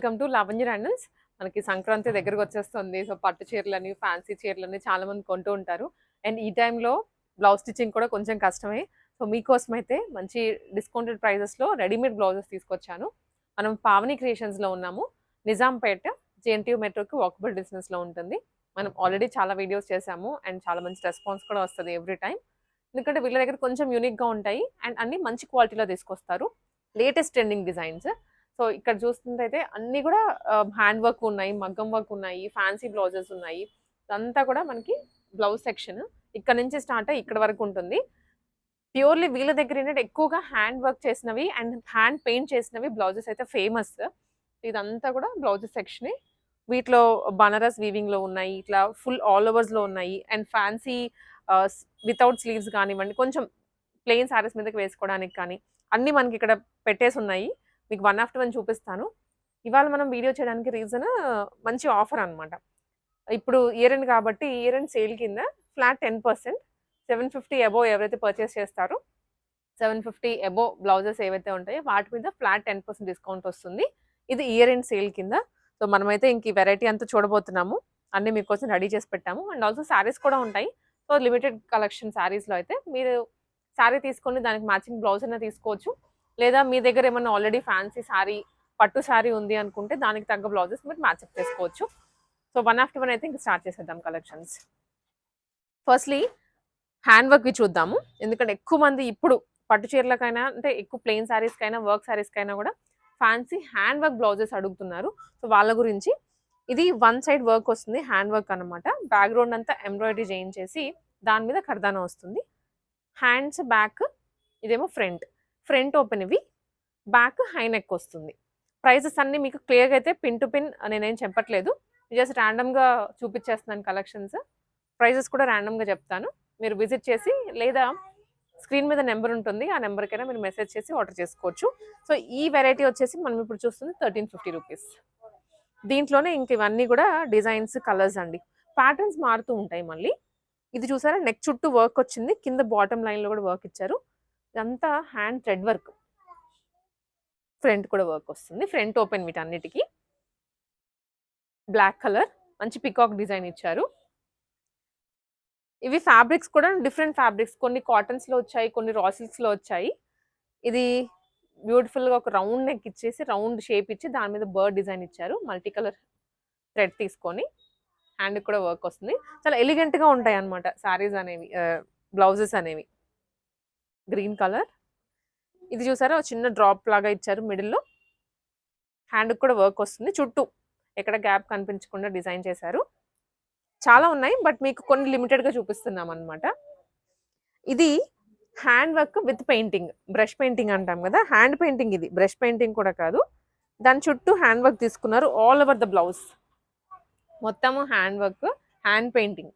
Welcome to Lavanya handles. మనకి సంక్రాంతి దగ్గరకు వచ్చేస్తుంది. సో పట్టు చీరలని, ఫ్యాన్సీ చీరలని చాలా మంది కొంటూ ఉంటారు. అండ్ ఈ టైంలో బ్లౌజ్ స్టిచ్చింగ్ కూడా కొంచెం కష్టమే. సో మీకోసం అయితే మంచి డిస్కౌంటెడ్ ప్రైజెస్లో రెడీమేడ్ బ్లౌజెస్ తీసుకొచ్చాను. మనం పావని క్రియేషన్స్లో ఉన్నాము. నిజాంపేట జేఎన్టీయూ మెట్రోకి వాకబుల్ డిస్టెన్స్లో ఉంటుంది. మనం ఆల్రెడీ చాలా వీడియోస్ చేసాము అండ్ చాలా మంచి రెస్పాన్స్ కూడా వస్తుంది ఎవ్రీ టైం. ఎందుకంటే వీళ్ళ దగ్గర కొంచెం యూనిక్గా ఉంటాయి అండ్ అన్ని మంచి క్వాలిటీలో తీసుకొస్తారు. Latest trending designs. సో ఇక్కడ చూస్తుంటే అన్ని కూడా హ్యాండ్ వర్క్ ఉన్నాయి, మగ్గం వర్క్ ఉన్నాయి, ఫ్యాన్సీ బ్లౌజెస్ ఉన్నాయి. ఇదంతా కూడా మనకి బ్లౌజ్ సెక్షన్ ఇక్కడ నుంచి స్టార్ట్ అయ్యి ఇక్కడ వరకు ఉంటుంది. ప్యూర్లీ వీళ్ళ దగ్గర ఏంటంటే ఎక్కువగా హ్యాండ్ వర్క్ చేసినవి అండ్ హ్యాండ్ పెయింట్ చేసినవి బ్లౌజెస్ అయితే ఫేమస్. ఇదంతా కూడా బ్లౌజెస్ సెక్షనే. వీటిలో బనారస్ వీవింగ్ లో ఉన్నాయి, ఇట్లా ఫుల్ ఆల్ ఓవర్స్ లో ఉన్నాయి అండ్ ఫ్యాన్సీ వితౌట్ స్లీవ్స్ కానివ్వండి, కొంచెం ప్లెయిన్ సారీస్ మీదకి వేసుకోవడానికి కానీ అన్నీ మనకి ఇక్కడ పెట్టేసి ఉన్నాయి. మీకు వన్ ఆఫ్టర్ వన్ చూపిస్తాను. ఇవాళ మనం వీడియో చేయడానికి రీజన్ మంచి ఆఫర్ అనమాట. ఇప్పుడు ఇయర్ ఎండ్ కాబట్టి ఇయర్ ఎండ్ సేల్ కింద ఫ్లాట్ 10%, 750 అబోవ్ ఎవరైతే పర్చేస్ చేస్తారో 750 అబోవ్ బ్లౌజెస్ ఏవైతే ఉంటాయో వాటి మీద ఫ్లాట్ 10% డిస్కౌంట్ వస్తుంది. ఇది ఇయర్ ఎండ్ సేల్ కింద. సో మనమైతే ఇంక ఈ వెరైటీ అంతా చూడబోతున్నాము. అన్నీ మీకోసం రెడీ చేసి పెట్టాము అండ్ ఆల్సో శారీస్ కూడా ఉంటాయి. సో లిమిటెడ్ కలెక్షన్ శారీస్లో అయితే మీరు శారీ తీసుకొని దానికి మ్యాచింగ్ బ్లౌజ్ అయినా తీసుకోవచ్చు. లేదా మీ దగ్గర ఏమన్నా ఆల్రెడీ ఫ్యాన్సీ శారీ, పట్టు శారీ ఉంది అనుకుంటే దానికి తగ్గ బ్లౌజెస్ మీరు మ్యాచ్అప్ చేసుకోవచ్చు. సో వన్ ఆఫ్టర్ వన్ అయితే ఇంకా స్టార్ట్ చేసేద్దాం కలెక్షన్స్. ఫస్ట్లీ హ్యాండ్ వర్క్వి చూద్దాము. ఎందుకంటే ఎక్కువ మంది ఇప్పుడు పట్టు చీరలకైనా అంటే ఎక్కువ ప్లెయిన్ శారీస్కైనా వర్క్ శారీస్కైనా కూడా ఫ్యాన్సీ హ్యాండ్ వర్క్ బ్లౌజెస్ అడుగుతున్నారు. సో వాళ్ళ గురించి ఇది వన్ సైడ్ వర్క్ వస్తుంది, హ్యాండ్ వర్క్ అనమాట. బ్యాక్గ్రౌండ్ అంతా ఎంబ్రాయిడరీ చేయించేసి దాని మీద కర్దానా వస్తుంది. హ్యాండ్స్ బ్యాక్, ఇదేమో ఫ్రంట్ ఓపెన్, ఇవి బ్యాక్ హై నెక్ వస్తుంది. ప్రైజెస్ అన్నీ మీకు క్లియర్గా అయితే పిన్ టు పిన్ నేనేం చెప్పట్లేదు, జస్ట్ ర్యాండమ్గా చూపించేస్తున్నాను కలెక్షన్స్. ప్రైజెస్ కూడా ర్యాండమ్గా చెప్తాను. మీరు విజిట్ చేసి లేదా స్క్రీన్ మీద నెంబర్ ఉంటుంది, ఆ నెంబర్కైనా మీరు మెసేజ్ చేసి ఆర్డర్ చేసుకోవచ్చు. సో ఈ వెరైటీ వచ్చేసి మనం ఇప్పుడు చూస్తుంది 1350 రూపీస్. దీంట్లోనే ఇంక ఇవన్నీ కూడా డిజైన్స్, కలర్స్ అండి. ప్యాటర్న్స్ మారుతూ ఉంటాయి మళ్ళీ. ఇది చూసారా, నెక్ చుట్టూ వర్క్ వచ్చింది, కింద బాటమ్ లైన్లో కూడా వర్క్ ఇచ్చారు. ఇదంతా హ్యాండ్ థ్రెడ్ వర్క్. ఫ్రంట్ కూడా వర్క్ వస్తుంది, ఫ్రంట్ ఓపెన్ వీటన్నిటికీ. బ్లాక్ కలర్ మంచి పికాక్ డిజైన్ ఇచ్చారు. ఇవి ఫ్యాబ్రిక్స్ కూడా డిఫరెంట్ ఫ్యాబ్రిక్స్, కొన్ని కాటన్స్లో వచ్చాయి, కొన్ని రా సిల్క్స్లో వచ్చాయి. ఇది బ్యూటిఫుల్గా ఒక రౌండ్ నెక్ ఇచ్చేసి రౌండ్ షేప్ ఇచ్చి దాని మీద బర్డ్ డిజైన్ ఇచ్చారు. మల్టీ కలర్ థ్రెడ్ తీసుకొని హ్యాండ్ కూడా వర్క్ వస్తుంది. చాలా ఎలిగెంట్గా ఉంటాయి అన్నమాట శారీస్ అనేవి, బ్లౌజెస్ అనేవి. గ్రీన్ కలర్, ఇది చూసారా చిన్న డ్రాప్ లాగా ఇచ్చారు మిడిల్లో. హ్యాండ్ కూడా వర్క్ వస్తుంది, చుట్టూ ఎక్కడ గ్యాప్ కనిపించకుండా డిజైన్ చేశారు. చాలా ఉన్నాయి బట్ మీకు కొన్ని లిమిటెడ్గా చూపిస్తున్నాం అనమాట. ఇది hand work with painting, brush painting అంటాం కదా, హ్యాండ్ పెయింటింగ్. ఇది బ్రష్ పెయింటింగ్ కూడా కాదు, దాని చుట్టూ హ్యాండ్ వర్క్ తీసుకున్నారు ఆల్ ఓవర్ ద బ్లౌజ్. మొత్తము హ్యాండ్ వర్క్, హ్యాండ్ పెయింటింగ్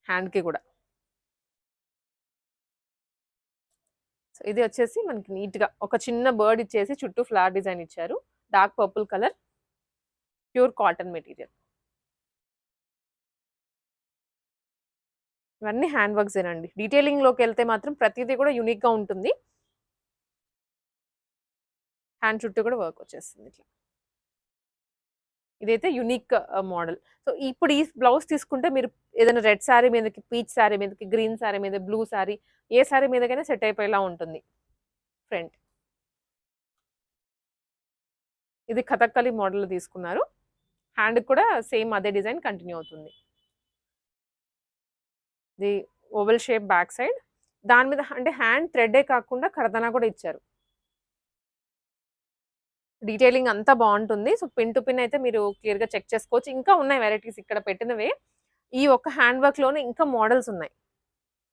హ్యాండ్కి కూడా. సో ఇది వచ్చేసి మనకి నీట్గా ఒక చిన్న బర్డ్ ఇచ్చేసి చుట్టూ ఫ్లవర్ డిజైన్ ఇచ్చారు. Dark purple colour, pure cotton material. ఇవన్నీ హ్యాండ్ వర్క్స్ ఏనండి. డీటెయిలింగ్లోకి వెళ్తే మాత్రం ప్రతిదీ కూడా యూనిక్గా ఉంటుంది. హ్యాండ్ చుట్టూ కూడా వర్క్ వచ్చేస్తుంది ఇట్లా. ఇదైతే యూనిక్ మోడల్. సో ఇప్పుడు ఈ బ్లౌజ్ తీసుకుంటే మీరు ఏదైనా రెడ్ శారీ మీదకి, పీచ్ శారీ మీదకి, గ్రీన్ శారీ మీద, బ్లూ శారీ, ఏ శారీ మీదకైనా సెట్ అయిపోయేలా ఉంటుంది. ఫ్రంట్ ఇది కథక్కలి మోడల్ తీసుకున్నారు. హ్యాండ్ కూడా సేమ్ అదే డిజైన్ కంటిన్యూ అవుతుంది. ఇది ఓవెల్ షేప్ బ్యాక్ సైడ్, దాని మీద అంటే హ్యాండ్ థ్రెడ్డే కాకుండా కర్దనా కూడా ఇచ్చారు. డీటెయిలింగ్ అంతా బాగుంటుంది. సో పిన్ టు పిన్ అయితే మీరు క్లియర్గా చెక్ చేసుకోవచ్చు. ఇంకా ఉన్నాయి వెరైటీస్ ఇక్కడ పెట్టినవే. ఈ ఒక్క హ్యాండ్ వర్క్లోనే ఇంకా మోడల్స్ ఉన్నాయి.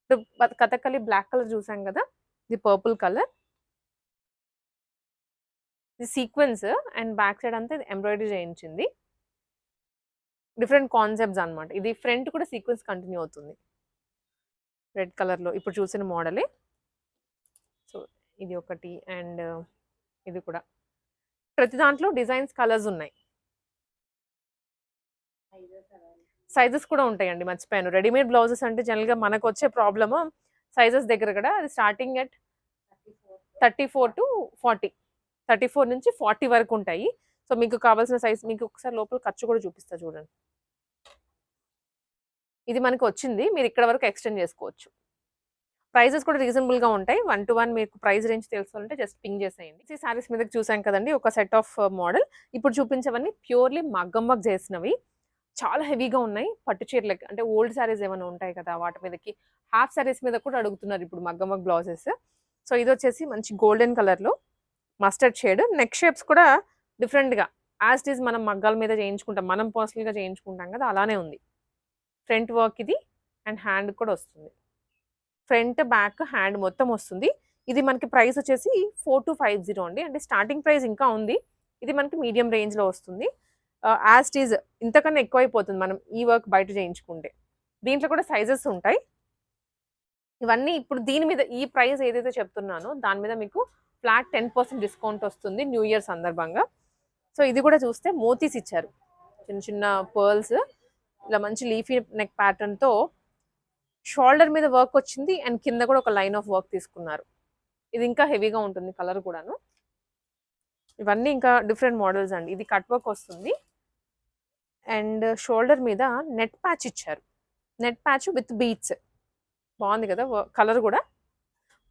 ఇప్పుడు కథకళి బ్లాక్ కలర్ చూసాం కదా, ఇది పర్పుల్ కలర్, ఇది సీక్వెన్స్ అండ్ బ్యాక్ సైడ్ అంతా ఎంబ్రాయిడరీ చేయించింది. డిఫరెంట్ కాన్సెప్ట్స్ అనమాట. ఇది ఫ్రంట్ కూడా సీక్వెన్స్ కంటిన్యూ అవుతుంది రెడ్ కలర్లో, ఇప్పుడు చూసిన మోడలే. సో ఇది ఒకటి అండ్ ఇది కూడా. ప్రతి దాంట్లో డిజైన్స్, కలర్స్ ఉన్నాయి. సైజెస్ కూడా ఉంటాయండి, మర్చిపోయాను. రెడీమేడ్ బ్లౌజెస్ అంటే జనరల్గా మనకు వచ్చే ప్రాబ్లమ్ సైజెస్ దగ్గర కూడా. అది స్టార్టింగ్ ఎట్ 34 to 40. 34 నుంచి 40 వరకు ఉంటాయి. సో, మీకు కావాల్సిన సైజ్ మీకు ఒకసారి లోపల ఖర్చు కూడా చూపిస్తా చూడండి. ఇది మనకొచ్చింది. మీరు ఇక్కడ వరకు ఎక్స్‌టెండ్ చేసుకోవచ్చు. ప్రైజెస్ కూడా రీజనబుల్‌గా ఉంటాయి. 1-1 మీకు ప్రైస్ రేంజ్ తెలుసుకోవాలంటే జస్ట్ పింగ్ చేసేయండి. ఈ సారీస్ మీదకి చూసాం కదండీ! ఒక సెట్ ఆఫ్ మోడల్. ఇప్పుడు చూపించేవన్నీ ప్యూర్‌లీ మగ్గం వర్క్ చేసినవి. చాలా హెవీగా ఉన్నాయి. పట్టు చీరలకి అంటే ఓల్డ్ సారీస్ ఏమైనా ఉంటాయి కదా! వాటి మీదకి హాఫ్ సారీస్ మీద కూడా అడుగుతున్నారు ఇప్పుడు మగ్గం వర్క్ బ్లౌజెస్. సో, ఇదొచ్చేసి మంచి గోల్డెన్ కలర్‌లో మస్టర్డ్ షేడ్. నెక్ షేప్స్ కూడా డిఫరెంట్‌గా యాజ్ ఇట్ ఈజ్ మనం మగ్గాల మీద చేయించుకుంటాం. మనం పర్సనల్‌గా చేయించుకుంటాం కదా! అలానే ఉంది. ఫ్రంట్ వర్క్ ఇది అండ్ హ్యాండ్ కూడా వస్తుంది. ఫ్రంట్, బ్యాక్, హ్యాండ్ మొత్తం వస్తుంది. ఇది మనకి ప్రైస్ వచ్చేసి 4250 అండి. అంటే స్టార్టింగ్ ప్రైస్ ఇంకా ఉంది. ఇది మనకి మీడియం రేంజ్‌లో వస్తుంది. యాజ్ ఇట్ ఈజ్ ఇంతకన్నా ఎక్కువైపోతుంది మనం ఈ వర్క్ బయట చేయించుకుంటే. దీంట్లో కూడా సైజెస్ ఉంటాయి. ఇవన్నీ ఇప్పుడు దీని మీద ఈ ప్రైస్ ఏదైతే చెప్తున్నానో దాని మీద మీకు ఫ్లాట్ 10% డిస్కౌంట్ వస్తుంది న్యూ ఇయర్ సందర్భంగా. సో, ఇది కూడా చూస్తే మోతీస్ ఇచ్చారు. చిన్న చిన్న పర్ల్స్ ఇలా మంచి లీఫీ నెక్ ప్యాటర్న్‌తో షోల్డర్ మీద వర్క్ వచ్చింది అండ్ కింద కూడా ఒక లైన్ ఆఫ్ వర్క్ తీసుకున్నారు. ఇది ఇంకా హెవీగా ఉంటుంది కలర్ కూడాను. ఇవన్నీ ఇంకా డిఫరెంట్ మోడల్స్ అండి. ఇది కట్ వర్క్ వస్తుంది అండ్ షోల్డర్ మీద నెట్ ప్యాచ్ ఇచ్చారు. నెట్ ప్యాచ్ విత్ బీట్స్ బాగుంది కదా! కలర్ కూడా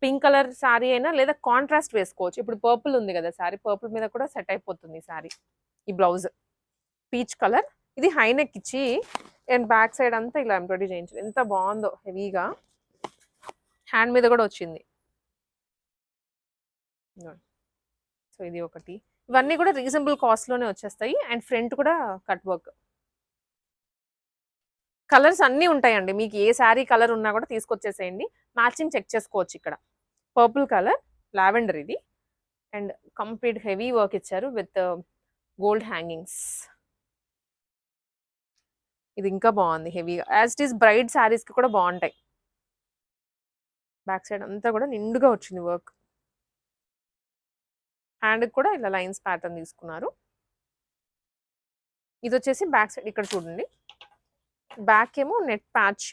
పింక్ కలర్ శారీ అయినా లేదా కాంట్రాస్ట్ వేసుకోవచ్చు. ఇప్పుడు పర్పుల్ ఉంది కదా శారీ, పర్పుల్ మీద కూడా సెట్ అయిపోతుంది ఈ శారీ. ఈ బ్లౌజ్ పీచ్ కలర్. ఇది హై నెక్ ఇచ్చి అండ్ బ్యాక్ సైడ్ అంతా ఇలా ఎంబ్రాయిడరీ చేయించారు. ఎంత బాగుందో హెవీగా. హ్యాండ్ మీద కూడా వచ్చింది. సో, ఇది ఒకటి. ఇవన్నీ కూడా రీజనబుల్ కాస్ట్‌లోనే వచ్చేస్తాయి అండ్ ఫ్రంట్ కూడా కట్ వర్క్. కలర్స్ అన్నీ ఉంటాయండి. మీకు ఏ శారీ కలర్ ఉన్నా కూడా తీసుకొచ్చేసేయండి. మ్యాచింగ్ చెక్ చేసుకోవచ్చు ఇక్కడ. పర్పుల్ కలర్, లావెండర్ ఇది అండ్ కంప్లీట్ హెవీ వర్క్ ఇచ్చారు విత్ గోల్డ్ హ్యాంగింగ్స్. ఇది ఇంకా బాగుంది హెవీగా. యాజ్ ఇట్ ఈస్ బ్రైడ్ శారీస్‌కి కూడా బాగుంటాయి. బ్యాక్ సైడ్ అంతా కూడా నిండుగా వచ్చింది వర్క్. హ్యాండ్‌కి కూడా ఇలా లైన్స్ ప్యాటర్న్ తీసుకున్నారు. ఇది వచ్చేసి బ్యాక్ సైడ్ ఇక్కడ చూడండి. బ్యాక్ ఏమో నెట్ ప్యాచ్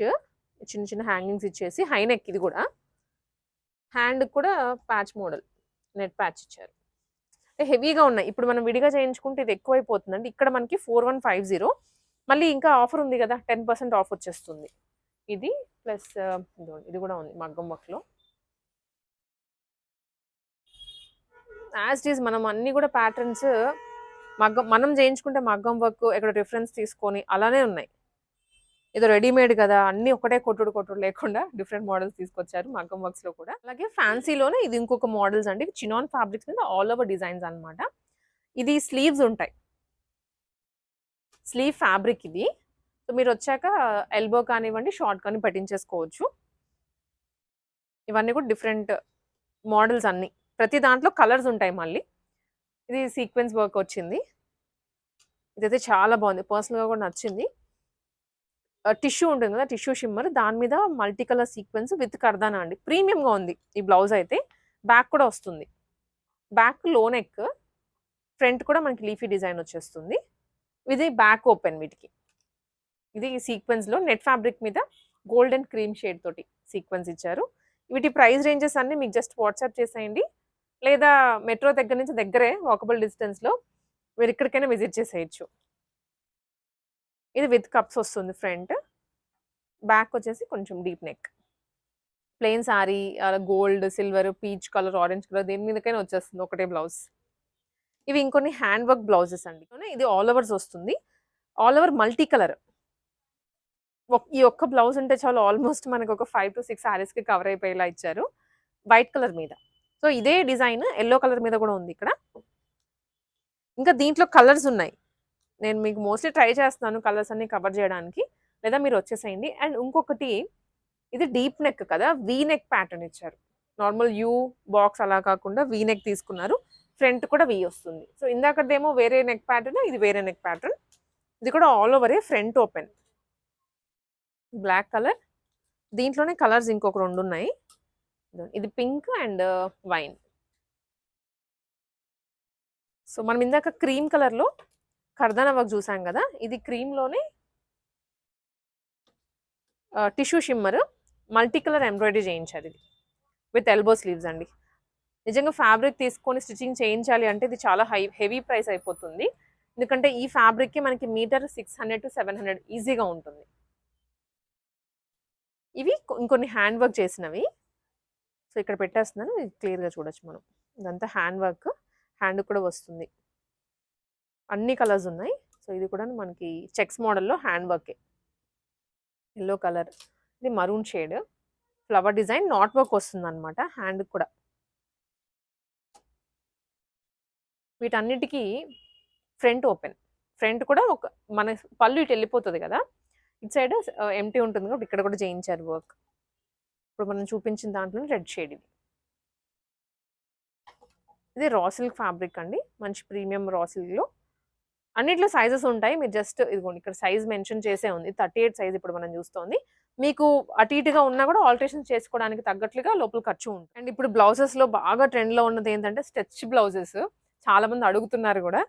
చిన్న చిన్న హ్యాంగింగ్స్ ఇచ్చేసి హై నెక్ ఇది కూడా. హ్యాండ్ కూడా ప్యాచ్ మోడల్ నెట్ ప్యాచ్ ఇచ్చారు. హెవీగా ఉన్నాయి. ఇప్పుడు మనం విడిగా చేయించుకుంటే ఇది ఎక్కువైపోతుందండి. ఇక్కడ మనకి 4150. మళ్ళీ ఇంకా ఆఫర్ ఉంది కదా! 10% ఆఫ్ వచ్చేస్తుంది. ఇది ప్లస్ ఇది కూడా ఉంది మగ్గం వర్క్‌లో. యాజ్ ఇట్ ఈజ్ మనం అన్నీ కూడా ప్యాటర్న్స్ మనం చేయించుకుంటే మగ్గం వర్క్ ఇక్కడ రిఫరెన్స్ తీసుకొని అలానే ఉన్నాయి. ఏదో రెడీమేడ్ కదా! అన్నీ ఒకటే కొట్టుడు లేకుండా డిఫరెంట్ మోడల్స్ తీసుకొచ్చారు మగ్గం వర్క్స్‌లో కూడా. అలాగే ఫ్యాన్సీలోనే ఇది ఇంకొక మోడల్స్ అండి. చినాన్ ఫ్యాబ్రిక్స్ మీద ఆల్ ఓవర్ డిజైన్స్ అన్నమాట. ఇది స్లీవ్స్ ఉంటాయి. స్లీవ్ ఫ్యాబ్రిక్ ఇది. సో, మీరు వచ్చాక ఎల్బో కానివ్వండి, షార్ట్ కానీ పెట్టించేసుకోవచ్చు. ఇవన్నీ కూడా డిఫరెంట్ మోడల్స్ అన్నీ. ప్రతి దాంట్లో కలర్స్ ఉంటాయి మళ్ళీ. ఇది సీక్వెన్స్ వర్క్ వచ్చింది. ఇదైతే చాలా బాగుంది. పర్సనల్‌గా కూడా నచ్చింది. టిష్యూ ఉంటుంది కదా! టిష్యూ షిమ్మర్ దాని మీద మల్టీ కలర్ సీక్వెన్స్ విత్ కర్దానా అండి. ప్రీమియంగా ఉంది ఈ బ్లౌజ్ అయితే. బ్యాక్ కూడా వస్తుంది. బ్యాక్ లో నెక్, ఫ్రంట్ కూడా మనకి లీఫీ డిజైన్ వచ్చేస్తుంది. ఇది బ్యాక్ ఓపెన్ వీటికి. ఇది సీక్వెన్స్‌లో నెట్ ఫ్యాబ్రిక్ మీద గోల్డెన్ క్రీమ్ షేడ్ తోటి సీక్వెన్స్ ఇచ్చారు. వీటి ప్రైస్ రేంజెస్ అన్నీ మీకు జస్ట్ వాట్సాప్ చేసేయండి. లేదా మెట్రో దగ్గర నుంచి దగ్గరే వాకబుల్ డిస్టెన్స్‌లో మీరు ఎక్కడికైనా విజిట్ చేసేయొచ్చు. ఇది విత్ కప్స్ వస్తుంది ఫ్రంట్. బ్యాక్ వచ్చేసి కొంచెం deep neck. Plain sorry gold, silver, peach colour, orange colour దేని మీదకైనా వచ్చేస్తుంది ఒకటే బ్లౌజ్. ఇవి ఇంకొన్ని హ్యాండ్ వర్క్ బ్లౌజెస్ అండి. ఇది ఆల్ ఓవర్స్ వస్తుంది. All over multi colour. ఈ ఒక్క బ్లౌజ్ ఉంటే చాలు ఆల్మోస్ట్ మనకు ఒక 5-6 సారీస్‌కి కవర్ అయిపోయేలా ఇచ్చారు. వైట్ కలర్ మీద. సో, ఇదే డిజైన్ యెల్లో కలర్ మీద కూడా ఉంది ఇక్కడ. ఇంకా దీంట్లో కలర్స్ ఉన్నాయి. నేను మీకు మోస్ట్‌లీ ట్రై చేస్తున్నాను కలర్స్ అన్ని కవర్ చేయడానికి. లేదా మీరు వచ్చేసేయండి. అండ్ ఇంకొకటి ఇది డీప్ నెక్ కదా! వి నెక్ ప్యాటర్న్ ఇచ్చారు. నార్మల్ యూ బాక్స్ అలా కాకుండా వి నెక్ తీసుకున్నారు. ఫ్రంట్ కూడా వి వస్తుంది. సో, ఇందాకదేమో వేరే నెక్ ప్యాటర్న్, ఇది వేరే నెక్ ప్యాటర్న్. ఇది కూడా ఆల్ ఓవరే ఫ్రంట్ ఓపెన్. Black colour. దీంట్లోనే కలర్స్ ఇంకొక 2 ఉన్నాయి. ఇది పింక్ అండ్ వైన్. సో, మనం ఇందాక క్రీమ్ కలర్‌లో కర్దానా వర్క్ చూసాం కదా! ఇది క్రీమ్‌లోనే tissue shimmer multi colour embroidery చేయించారు ఇది. విత్ ఎల్బో స్లీవ్స్ అండి. నిజంగా ఫ్యాబ్రిక్ తీసుకొని స్టిచ్చింగ్ చేయించాలి అంటే ఇది చాలా హెవీ ప్రైస్ అయిపోతుంది. ఎందుకంటే ఈ ఫ్యాబ్రిక్‌కి మనకి మీటర్ 600-700 ఈజీగా ఉంటుంది. ఇవి ఇంకొన్ని హ్యాండ్ వర్క్ చేసినవి. సో, ఇక్కడ పెట్టేస్తున్నాను. ఇది క్లియర్‌గా చూడొచ్చు మనం. ఇదంతా హ్యాండ్ వర్క్. హ్యాండ్‌కి కూడా వస్తుంది. అన్ని కలర్స్ ఉన్నాయి. సో, ఇది కూడా మనకి చెక్స్ మోడల్‌లో హ్యాండ్ వర్కే. Yellow colour. ఇది maroon shade. Flower design knot work వస్తుందన్నమాట హ్యాండ్‌కి కూడా. వీటన్నిటికి ఫ్రంట్ ఓపెన్. ఫ్రంట్ కూడా ఒక మన పళ్ళు ఇటు వెళ్ళిపోతది కదా! ఇటు సైడ్ ఎంప్టీ ఉంటుంది కాబట్టి ఇక్కడ కూడా చేయించారు వర్క్. ఇప్పుడు మనం చూపించిన దాంట్లోనే రెడ్ షేడ్ ఇది. ఇది రా సిల్క్ ఫ్యాబ్రిక్ అండి. మంచి ప్రీమియం రా సిల్క్‌లో. అన్నిట్లో సైజెస్ ఉంటాయి. మీరు జస్ట్ ఇదిగోండి ఇక్కడ సైజ్ మెన్షన్ చేసే ఉంది. 38 సైజ్ ఇప్పుడు మనం చూస్తోంది. మీకు అటు ఇటుగా ఉన్నా కూడా ఆల్టరేషన్స్ చేసుకోవడానికి తగ్గట్లుగా లోపల ఖర్చు ఉంటుంది. అండ్ ఇప్పుడు బ్లౌజెస్‌లో బాగా ట్రెండ్‌లో ఉన్నది ఏంటంటే స్టిచ్ బ్లౌజెస్. చాలా మంది అడుగుతున్నారు కూడా.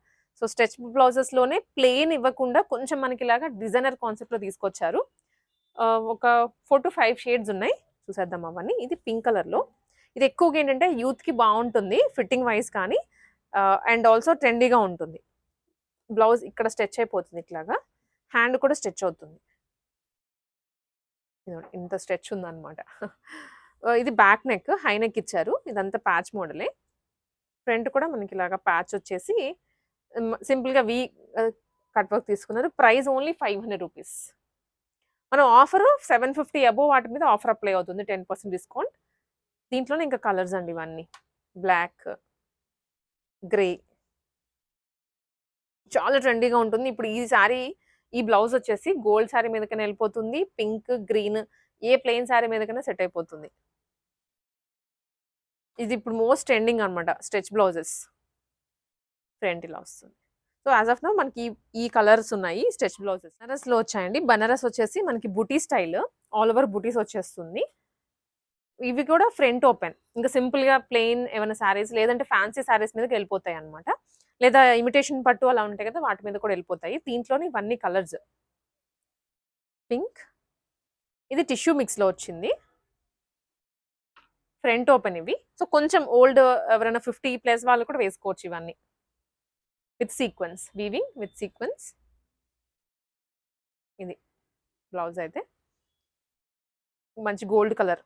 సో, స్టిచ్ బ్లౌజెస్‌లోనే ప్లెయిన్ ఇవ్వకుండా కొంచెం మనకి ఇలాగా డిజైనర్ కాన్సెప్ట్‌లో తీసుకొచ్చారు. ఒక 4-5 షేడ్స్ ఉన్నాయి. చూసేద్దాం అవన్నీ. ఇది పింక్ కలర్‌లో. ఇది ఎక్కువగా ఏంటంటే యూత్‌కి బావుంటుంది ఫిట్టింగ్ వైస్ కానీ అండ్ ఆల్సో ట్రెండీగా ఉంటుంది. బ్లౌజ్ ఇక్కడ స్ట్రెచ్ అయిపోతుంది ఇట్లాగా. హ్యాండ్ కూడా స్ట్రెచ్ అవుతుంది. ఇదిగోండి ఇంత స్ట్రెచ్ ఉందన్నమాట. ఇది బ్యాక్ నెక్, హై నెక్ ఇచ్చారు. ఇదంతా ప్యాచ్ మోడలే. ఫ్రంట్ కూడా మనకి ఇలాగా ప్యాచ్ వచ్చేసి సింపుల్‌గా కట్ వర్క్ తీసుకున్నారు. Price only 500 rupees. మనం ఆఫర్ 750 అబోవ్ వాటి మీద ఆఫర్ అప్లై అవుతుంది. 10% డిస్కౌంట్. దీంట్లోనే ఇంకా కలర్స్ అండి ఇవన్నీ. బ్లాక్, గ్రే చాలా ట్రెండీగా ఉంటుంది. ఇప్పుడు ఈ సారీ ఈ బ్లౌజ్ వచ్చేసి గోల్డ్ సారీ మీదకైనా వెళ్ళిపోతుంది. పింక్, గ్రీన్ ఏ ప్లెయిన్ సారీ మీదకైనా సెట్ అయిపోతుంది. ఇది ఇప్పుడు మోస్ట్ ట్రెండింగ్ అన్నమాట స్ట్రెచ్ బ్లౌజెస్. ఫ్రంట్ ఇలా వస్తుంది. సో, యాస్ ఆఫ్ నౌ మనకి ఈ కలర్స్ ఉన్నాయి స్ట్రెచ్ బ్లౌజెస్. బనారస్‌లో వచ్చాయండి. బనారస్ వచ్చేసి మనకి బుటీ స్టైల్. ఆల్ ఓవర్ బుటీస్ వచ్చేస్తుంది. ఇవి కూడా ఫ్రంట్ ఓపెన్. ఇంకా సింపుల్‌గా ప్లెయిన్ ఏమైనా సారీస్ లేదంటే ఫ్యాన్సీ సారీస్ మీదకి వెళ్ళిపోతాయన్నమాట. లేదా ఇమిటేషన్ పట్టు అలా ఉంటాయి కదా! వాటి మీద కూడా వెళ్ళిపోతాయి. దీంట్లోనే ఇవన్నీ కలర్స్. పింక్. ఇది టిష్యూ మిక్స్‌లో వచ్చింది. ఫ్రంట్ ఓపెన్ ఇవి. సో, కొంచెం ఓల్డ్ ఎవరైనా 50+ వాళ్ళు కూడా వేసుకోవచ్చు ఇవన్నీ. With sequence. Weaving with sequence. ఇది బ్లౌజ్ అయితే. మంచి గోల్డ్ కలర్.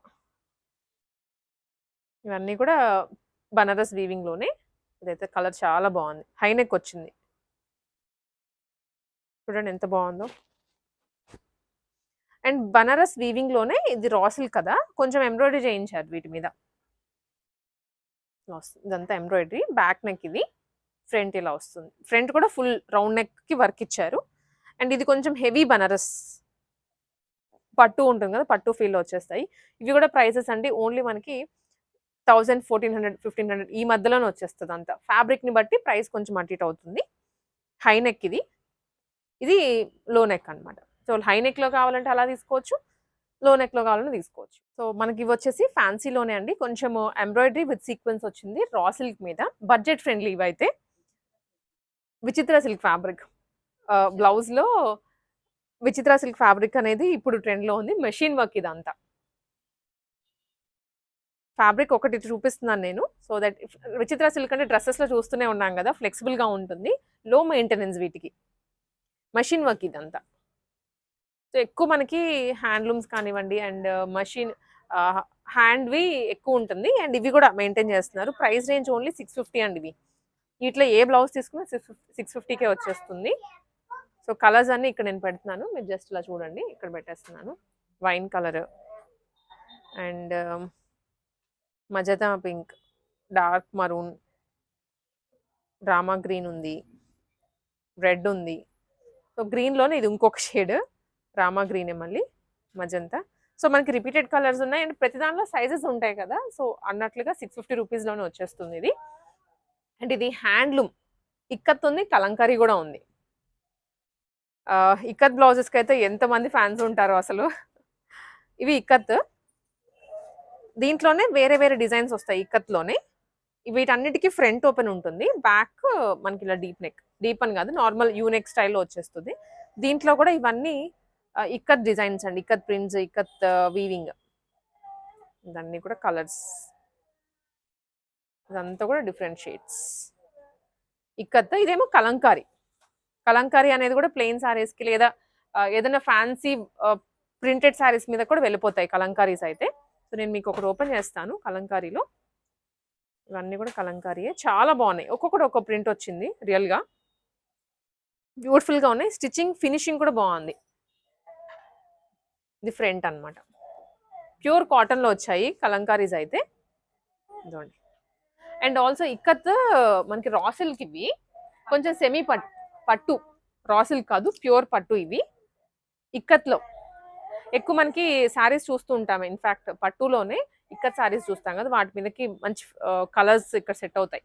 ఇవన్నీ కూడా బనారస్ వీవింగ్‌లోనే. ఇదైతే కలర్ చాలా బాగుంది. హై నెక్ వచ్చింది. చూడండి ఎంత బాగుందో. అండ్ బనారస్ వీవింగ్‌లోనే ఇది రా సిల్క్ కదా! కొంచెం ఎంబ్రాయిడరీ చేయించారు వీటి మీద. ఇదంతా ఎంబ్రాయిడరీ. బ్యాక్ నెక్ ఇది. ఫ్రంట్ ఇలా వస్తుంది. ఫ్రంట్ కూడా ఫుల్ రౌండ్ నెక్‌కి వర్క్ ఇచ్చారు. అండ్ ఇది కొంచెం హెవీ బనారస్. పట్టు ఉంటుంది కదా! పట్టు ఫీల్‌లో వచ్చేస్తాయి. ఇవి కూడా ప్రైసెస్ అండి ఓన్లీ మనకి 1000, 1400, 1500 ఈ మధ్యలోనే వచ్చేస్తది అంతా. ఫ్యాబ్రిక్‌ని బట్టి ప్రైస్ కొంచెం అటు ఇటు అవుతుంది. హై నెక్ ఇది. ఇది లో నెక్ అన్నమాట. సో, హై నెక్‌లో కావాలంటే అలా తీసుకోవచ్చు. లో నెక్‌లో కావాలన్నా తీసుకోవచ్చు. సో, మనకి ఇవి వచ్చేసి ఫ్యాన్సీలోనే అండి. కొంచెం ఎంబ్రాయిడరీ విత్ సీక్వెన్స్ వచ్చింది. రా సిల్క్ మీద. బడ్జెట్ ఫ్రెండ్లీ ఇవైతే. విచిత్ర సిల్క్ ఫ్యాబ్రిక్. బ్లౌజ్‌లో విచిత్ర సిల్క్ ఫ్యాబ్రిక్ అనేది ఇప్పుడు ట్రెండ్‌లో ఉంది. మెషిన్ వర్క్ ఇదంతా. ఫ్యాబ్రిక్ ఒకటి చూపిస్తున్నాను నేను. సో దట్ విచిత్ర సిల్క్ అంటే డ్రెసెస్‌లో చూస్తూనే ఉన్నాం కదా! ఫ్లెక్సిబుల్‌గా ఉంటుంది. లో మెయింటెనెన్స్ వీటికి. మెషిన్ వర్క్ ఇదంతా. సో, ఎక్కువ మనకి హ్యాండ్లూమ్స్ కానివ్వండి అండ్ మెషిన్ హ్యాండ్‌వి ఎక్కువ ఉంటుంది. అండ్ ఇవి కూడా మెయింటైన్ చేస్తున్నారు. ప్రైస్ రేంజ్ ఓన్లీ 650 అండి ఇవి. వీటిలో ఏ బ్లౌజ్ తీసుకున్నా 650కే వచ్చేస్తుంది. సో, కలర్స్ అన్నీ ఇక్కడ నేను పెడుతున్నాను. మీరు జస్ట్ ఇలా చూడండి. ఇక్కడ పెట్టేస్తున్నాను. Wine colour and magenta pink, dark maroon, Rama green ఉంది. రెడ్ ఉంది. సో, గ్రీన్‌లోనే ఇది ఇంకొక షేడ్. రామా గ్రీనే మళ్ళీ. మజంతా. సో, మనకి రిపీటెడ్ కలర్స్ ఉన్నాయి. అండ్ ప్రతి దాంట్లో సైజెస్ ఉంటాయి కదా! సో, అన్నట్లుగా 650 రూపీస్‌లోనే వచ్చేస్తుంది ఇది. అండ్ ఇది హ్యాండ్లూమ్. ఇక్కత్ ఉంది. కలంకారీ కూడా ఉంది. ఇక్కత్ బ్లౌజెస్‌కైతే ఎంతమంది ఫ్యాన్స్ ఉంటారో అసలు. ఇవి ఇక్కత్. దీంట్లోనే వేరే వేరే డిజైన్స్ వస్తాయి ఇక్కత్‌లోనే. వీటన్నిటికి ఫ్రంట్ ఓపెన్ ఉంటుంది. బ్యాక్ మనకి ఇలా డీప్ నెక్. డీప్ అని కాదు నార్మల్ యూ నెక్ స్టైల్‌లో వచ్చేస్తుంది. దీంట్లో కూడా ఇవన్నీ ఇక్కత్ డిజైన్స్ అండి. Ikat prints, ikat weaving. ఇవన్నీ కూడా కలర్స్. ఇదంతా కూడా డిఫరెంట్ షేడ్స్. ఇక్కత్ ఇదేమో కలంకారీ. కలంకారీ అనేది కూడా ప్లెయిన్ సారీస్‌కి లేదా ఏదైనా ఫ్యాన్సీ ప్రింటెడ్ సారీస్ మీద కూడా వెళ్ళిపోతాయి కలంకారీస్ అయితే. సో నేను మీకు ఒకటి ఓపెన్ చేస్తాను కలంకారీలో. ఇవన్నీ కూడా కలంకారీయే. చాలా బాగున్నాయి. ఒక్కొక్కటి ఒక్కో ప్రింట్ వచ్చింది రియల్‌గా. బ్యూటిఫుల్‌గా ఉన్నాయి. స్టిచ్చింగ్, ఫినిషింగ్ కూడా బాగుంది. ఇది ఫ్రంట్ అన్నమాట. ప్యూర్ కాటన్‌లో వచ్చాయి కలంకారీస్ అయితే. ఇదిగోండి. అండ్ ఆల్సో ఇక్కత్ మనకి రా సిల్క్ ఇవి. కొంచెం సెమీ పట్టు. రా సిల్క్ కాదు, ప్యూర్ పట్టు ఇవి. ఇక్కత్‌లో ఎక్కువ మనకి శారీస్ చూస్తూ ఉంటాము. ఇన్‌ఫాక్ట్ పట్టులోనే ఇక్కత్ శారీస్ చూస్తాం కదా! వాటి మీదకి మంచి కలర్స్ ఇక్కడ సెట్ అవుతాయి.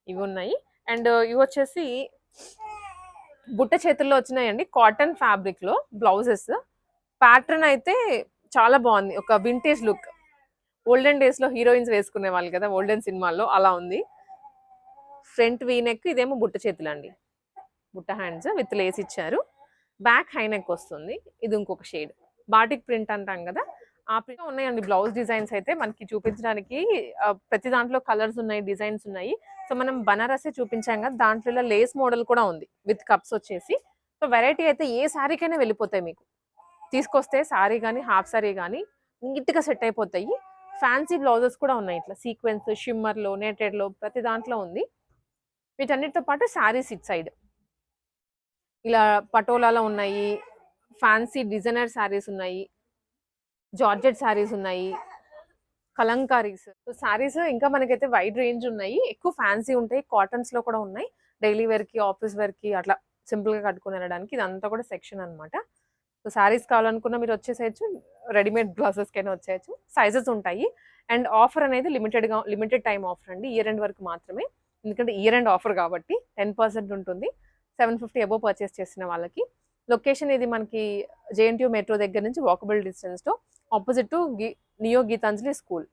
ఇవి ఉన్నాయి. అండ్ ఇవి వచ్చేసి బుట్ట చేతుల్లో వచ్చినాయండి. కాటన్ ఫ్యాబ్రిక్‌లో బ్లౌజెస్. ప్యాటర్న్ అయితే చాలా బాగుంది. ఒక వింటేజ్ లుక్. ఓల్డెన్ డేస్‌లో హీరోయిన్స్ వేసుకునేవాళ్ళు కదా! ఓల్డెన్ సినిమాల్లో అలా ఉంది. ఫ్రంట్ వీ నెక్, ఇదేమో బుట్ట చేతులండి. బుట్ట హ్యాండ్స్ విత్ లేస్ ఇచ్చారు. బ్యాక్ హై నెక్ వస్తుంది. ఇది ఇంకొక షేడ్. బాటిక్ ప్రింట్ అంటాం కదా! ఆ ప్రింట్ ఉన్నాయండి బ్లౌజ్ డిజైన్స్ అయితే మనకి చూపించడానికి. ప్రతి దాంట్లో కలర్స్ ఉన్నాయి, డిజైన్స్ ఉన్నాయి. సో మనం బనారసే చూపించాం కదా! దాంట్లో ఇలా లేస్ మోడల్ కూడా ఉంది విత్ కప్స్ వచ్చేసి. సో వెరైటీ అయితే ఏ శారీకైనా వెళ్ళిపోతాయి మీకు. తీసుకొస్తే శారీ గానీ, హాఫ్ శారీ గానీ నీట్‌గా సెట్ అయిపోతాయి. ఫ్యాన్సీ బ్లౌజెస్ కూడా ఉన్నాయి. ఇట్లా సీక్వెన్స్, షిమ్మర్‌లో, నెటెడ్‌లో ప్రతి దాంట్లో ఉంది. వీటన్నిటితో పాటు శారీస్ ఇటు సైడ్. ఇలా పటోలాలో ఉన్నాయి. ఫ్యాన్సీ డిజైనర్ శారీస్ ఉన్నాయి. జార్జెట్ శారీస్ ఉన్నాయి. కలంకారీస్. సో శారీస్ ఇంకా మనకైతే వైడ్ రేంజ్ ఉన్నాయి. ఎక్కువ ఫ్యాన్సీ ఉంటాయి. కాటన్స్‌లో కూడా ఉన్నాయి. డైలీ వేర్‌కి, ఆఫీస్ వేర్‌కి అట్లా సింపుల్‌గా కట్టుకొని వెళ్ళడానికి ఇదంతా కూడా సెక్షన్ అన్నమాట. సో శారీస్ కావాలనుకున్న మీరు వచ్చేసేయచ్చు. రెడీమేడ్ బ్లౌజెస్‌కైనా వచ్చేయచ్చు. సైజెస్ ఉంటాయి. అండ్ ఆఫర్ అనేది లిమిటెడ్ టైమ్ ఆఫర్ అండి. ఇయర్ ఎండ్ వరకు మాత్రమే. ఎందుకంటే ఇయర్ ఎండ్ ఆఫర్ కాబట్టి 10% ఉంటుంది. 750 అబోవ్ పర్చేస్ చేసిన వాళ్ళకి. లొకేషన్ ఇది మనకి జేఎన్‌టీయూ మెట్రో దగ్గర నుంచి వాకబుల్ డిస్టెన్స్‌లో opposite to Neo Geetanjali school.